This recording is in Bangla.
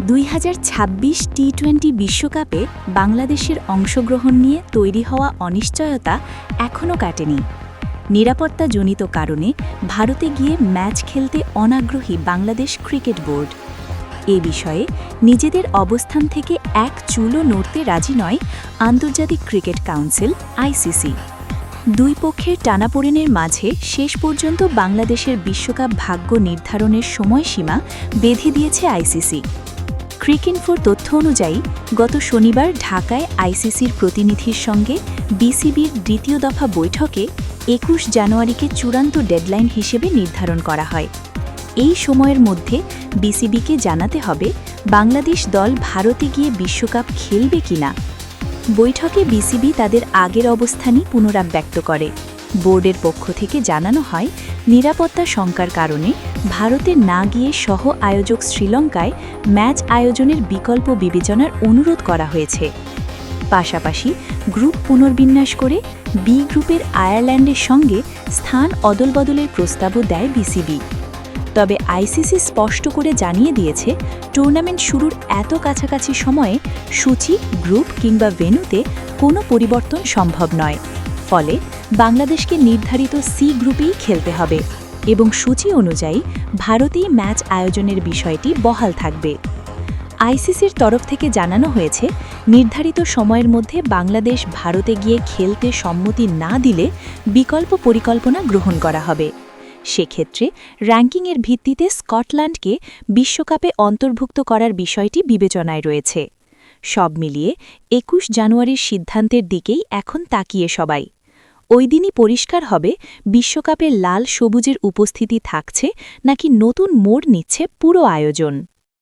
2026 টি-20 বিশ্বকাপে বাংলাদেশের অংশগ্রহণ নিয়ে তৈরি হওয়া অনিশ্চয়তা এখনও কাটেনি। নিরাপত্তাজনিত কারণে ভারতে গিয়ে ম্যাচ খেলতে অনাগ্রহী বাংলাদেশ ক্রিকেট বোর্ড। এ বিষয়ে নিজেদের অবস্থান থেকে এক চুলও নড়তে রাজি নয় আন্তর্জাতিক ক্রিকেট কাউন্সিল আইসিসি। দুই পক্ষের টানাপোড়েনের মাঝে শেষ পর্যন্ত বাংলাদেশের বিশ্বকাপ ভাগ্য নির্ধারণের সময়সীমা বেঁধে দিয়েছে আইসিসি। ক্রিকইনফোর তথ্য অনুযায়ী গত শনিবার ঢাকায় আইসিসির প্রতিনিধির সঙ্গে বিসিবির দ্বিতীয় দফা বৈঠকে ২১ জানুয়ারিকে চূড়ান্ত ডেডলাইন হিসেবে নির্ধারণ করা হয়। এই সময়ের মধ্যে বিসিবিকে জানাতে হবে বাংলাদেশ দল ভারতে গিয়ে বিশ্বকাপ খেলবে কিনা। বৈঠকে বিসিবি তাদের আগের অবস্থানই পুনরাবৃত্ত করে। বোর্ডের পক্ষ থেকে জানানো হয়, নিরাপত্তা শঙ্কার কারণে ভারতে না গিয়ে সহ আয়োজক শ্রীলঙ্কায় ম্যাচ আয়োজনের বিকল্প বিবেচনার অনুরোধ করা হয়েছে। পাশাপাশি গ্রুপ পুনর্বিন্যাস করে বি গ্রুপের আয়ারল্যান্ডের সঙ্গে স্থান অদলবদলের প্রস্তাবও দেয় বিসিবি। তবে আইসিসি স্পষ্ট করে জানিয়ে দিয়েছে, টুর্নামেন্ট শুরুর এত কাছাকাছি সময়ে সূচি, গ্রুপ কিংবা ভেন্যুতে কোনো পরিবর্তন সম্ভব নয়। ফলে বাংলাদেশকে নির্ধারিত সি গ্রুপেই খেলতে হবে এবং সূচি অনুযায়ী ভারতেই ম্যাচ আয়োজনের বিষয়টি বহাল থাকবে। আইসিসির তরফ থেকে জানানো হয়েছে, নির্ধারিত সময়ের মধ্যে বাংলাদেশ ভারতে গিয়ে খেলতে সম্মতি না দিলে বিকল্প পরিকল্পনা গ্রহণ করা হবে। সেক্ষেত্রে র্যাঙ্কিংয়ের ভিত্তিতে স্কটল্যান্ডকে বিশ্বকাপে অন্তর্ভুক্ত করার বিষয়টি বিবেচনায় রয়েছে। সব মিলিয়ে ২১ জানুয়ারির সিদ্ধান্তের দিকেই এখন তাকিয়ে সবাই। ওই দিনই পরিষ্কার হবে বিশ্বকাপে লাল সবুজের উপস্থিতি থাকছে নাকি নতুন মোড় নিচ্ছে পুরো আয়োজন।